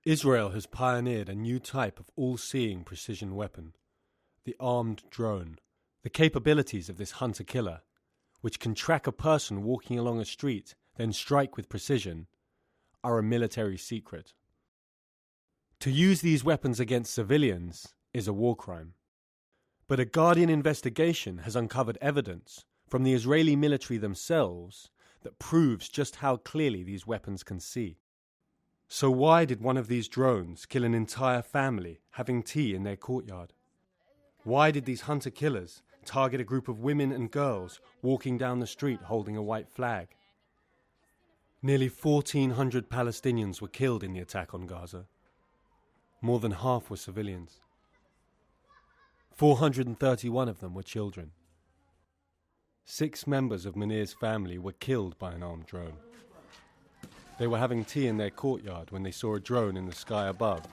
Israel has pioneered a new type of all-seeing precision weapon, the armed drone. The capabilities of this hunter-killer, which can track a person walking along a street, then strike with precision, are a military secret. To use these weapons against civilians is a war crime. But a Guardian investigation has uncovered evidence from the Israeli military themselves that proves just how clearly these weapons can see. So why did one of these drones kill an entire family having tea in their courtyard? Why did these hunter-killers target a group of women and girls walking down the street holding a white flag? Nearly 1,400 Palestinians were killed in the attack on Gaza. More than half were civilians. 431 of them were children. 6 members of Munir's family were killed by an armed drone. They were having tea in their courtyard when they saw a drone in the sky above,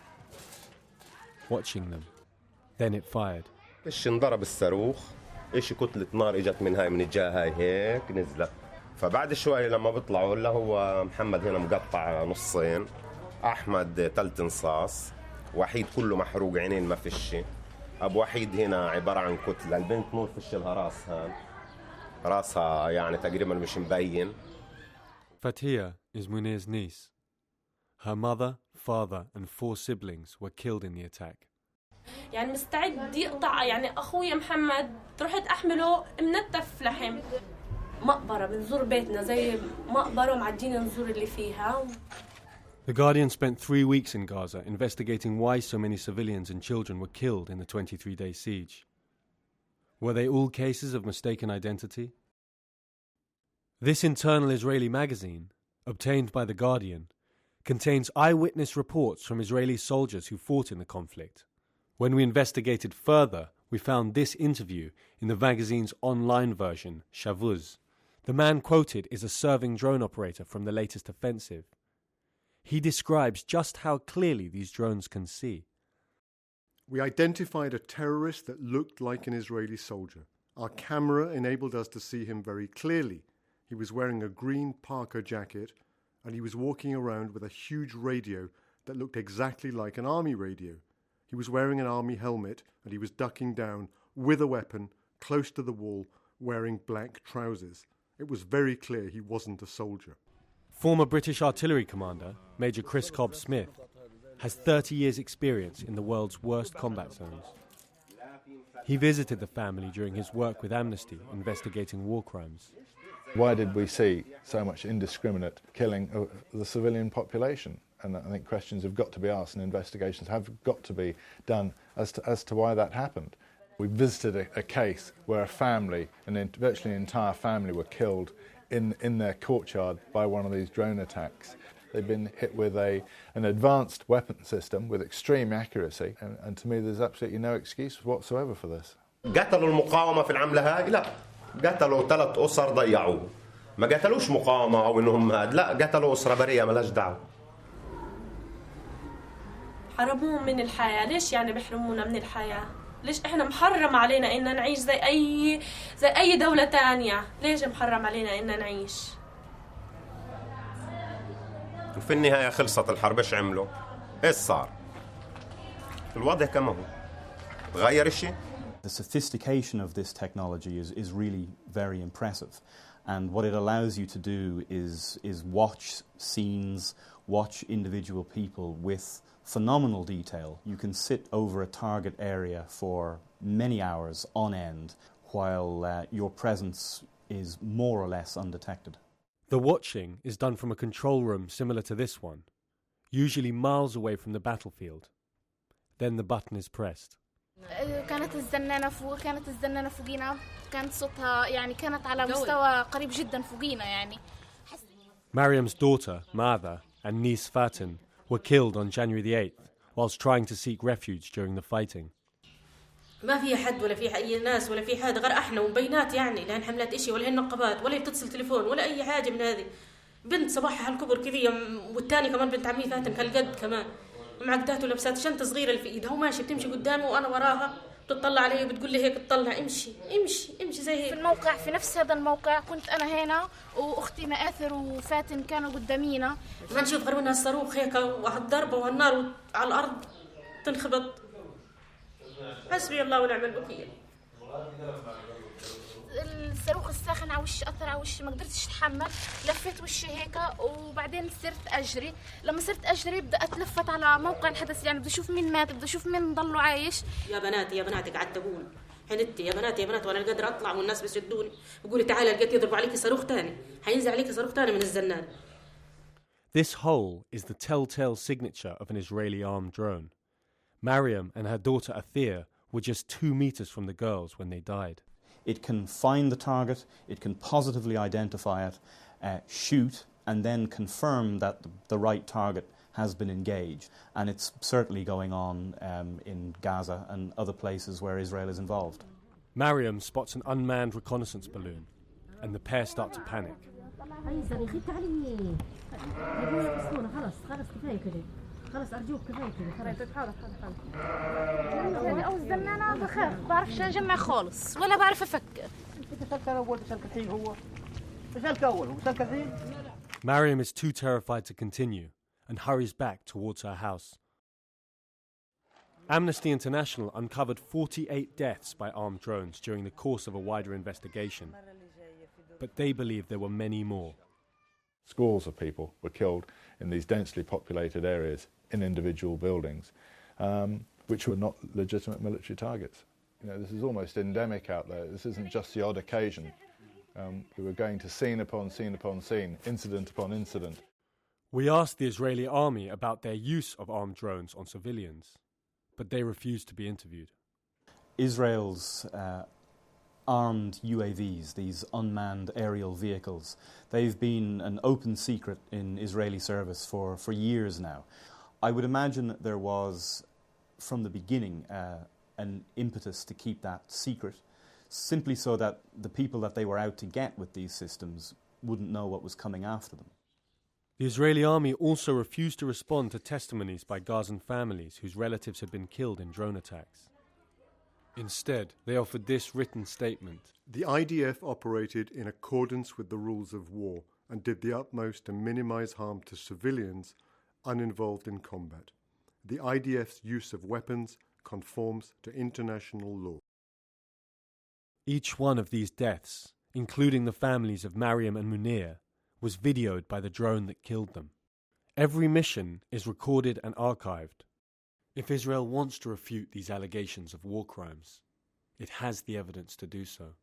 watching them. Then it fired. إيش انضرب الصاروخ، إيش كتلة نار إجت من هاي من الجهة هاي هيك نزلت. فبعد شوي لما بيطلعوا اللي هو محمد هنا مقطع نصين، أحمد تلت نصاص، وحيد كله محروق عينين ما فيش. أبو وحيد هنا عبارة عن كتلة، البنت نور فيش لها راسها، راسها يعني تقريبا مش مبين. Fatia is Munir's niece. Her mother, father and 4 siblings were killed in the attack. يعني مستعد يقطع يعني أخوي محمد رحت أحمله منتف لحم. مقبرة بنزور بيتنا زي مقبرة ومعدين نزور اللي فيها. The Guardian spent 3 weeks in Gaza investigating why so many civilians and children were killed in the 23-day siege. Were they all cases of mistaken identity? This internal Israeli magazine, obtained by The Guardian, contains eyewitness reports from Israeli soldiers who fought in the conflict. When we investigated further, we found this interview in the magazine's online version, Shavuz. The man quoted is a serving drone operator from the latest offensive. He describes just how clearly these drones can see. We identified a terrorist that looked like an Israeli soldier. Our camera enabled us to see him very clearly. He was wearing a green parka jacket and he was walking around with a huge radio that looked exactly like an army radio. He was wearing an army helmet and he was ducking down with a weapon close to the wall wearing black trousers. It was very clear he wasn't a soldier. Former British artillery commander, Major Chris Cobb-Smith, has 30 years' experience in the world's worst combat zones. He visited the family during his work with Amnesty investigating war crimes. Why did we see so much indiscriminate killing of the civilian population? And I think questions have got to be asked and investigations have got to be done as to why that happened. We visited a case where a family, virtually an entire family, were killed in their courtyard by one of these drone attacks. They've been hit with an advanced weapon system with extreme accuracy, and to me there's absolutely no excuse whatsoever for this. قتلوا المقاومة في العملة هاي؟ لا، قتلوا 3 أسر ضيعوه. ما قتلوش مقاومة أو إنهم لا، قتلوا أسرة بريئة مالهاش دعوة. حرموهم من الحياة، ليش يعني بيحرمونا من الحياة؟ ليش إحنا محرم علينا إننا نعيش زي أي دولة تانية؟ ليش محرم علينا إننا نعيش؟ وفي النهاية خلصت الحرب، إيش عملوا؟ إيش صار؟ الوضع كما هو. تغير الشيء؟ The sophistication of this technology is really very impressive, and what it allows you to do is watch scenes, watch individual people with phenomenal detail. You can sit over a target area for many hours on end while your presence is more or less undetected. The watching is done from a control room similar to this one, usually miles away from the battlefield. Then the button is pressed. كانت الزنانة فوقينا كانت صوتها يعني كانت على مستوى قريب جدا فوقينا يعني. Mariam's daughter, Madha, and niece Fatin were killed on January the 8th whilst trying to seek refuge during the fighting. ما في حد ولا في أي ناس ولا في حد غير إحنا وبينات يعني لا حملات إشي ولا هي نقابات ولا بتتصل تليفون ولا أي حاجة من هذه. بنت صباحها هالكبر كذي والتاني كمان بنت عمي فاتن هالقد كمان معقدات ولبسات شنطة صغيرة اللي في إيدها وماشي بتمشي قدامي وأنا وراها بتطلع علي وبتقول لي هيك تطلع امشي امشي امشي زي هيك. في الموقع، في نفس هذا الموقع كنت أنا هنا وأختي مآثر وفاتن كانوا قدامينا. ما نشوف غير منها الصاروخ هيك وهالضربة والنار على الأرض تنخبط. حسبي الله ونعم الوكيل. الصاروخ الساخن على وشي، أثر على وشي، ما قدرتش أتحمل، لفيت وشي هيك وبعدين صرت أجري. لما صرت أجري بدأت لفت على موقع الحدث، يعني بدي أشوف مين مات، بدي أشوف مين ضلوا عايش. يا بناتي يا بناتي قعدت أقول حنتي يا بناتي يا بنات، وأنا قادرة أطلع والناس بيسدوني بيقولي تعالي لقيت يضربوا عليكي صاروخ تاني، حينزل عليكي صاروخ تاني من الزنان. This hole is the telltale signature of an Israeli armed drone. Mariam and her daughter Athea were just 2 meters from the girls when they died. It can find the target, it can positively identify it, shoot, and then confirm that the right target has been engaged. And it's certainly going on in Gaza and other places where Israel is involved. Mariam spots an unmanned reconnaissance balloon, and the pair start to panic. خلاص أرجوك كفاية كذا. خلاص أوزن أنا بخاف، بعرفش أجمع خالص ولا بعرف أفكر. Mariam is too terrified to continue and hurries back towards her house. Amnesty International uncovered 48 deaths by armed drones during the course of a wider investigation, but they believe there were many more. Scores of people were killed in these densely populated areas in individual buildings, which were not legitimate military targets. You know, this is almost endemic out there. This isn't just the odd occasion. We were going to scene upon scene upon scene, incident upon incident. We asked the Israeli army about their use of armed drones on civilians, but they refused to be interviewed. Israel's armed UAVs, these unmanned aerial vehicles, they've been an open secret in Israeli service for years now. I would imagine that there was, from the beginning, an impetus to keep that secret, simply so that the people that they were out to get with these systems wouldn't know what was coming after them. The Israeli army also refused to respond to testimonies by Gazan families whose relatives had been killed in drone attacks. Instead, they offered this written statement. The IDF operated in accordance with the rules of war and did the utmost to minimize harm to civilians uninvolved in combat. The IDF's use of weapons conforms to international law. Each one of these deaths, including the families of Mariam and Munir, was videoed by the drone that killed them. Every mission is recorded and archived. If Israel wants to refute these allegations of war crimes, it has the evidence to do so.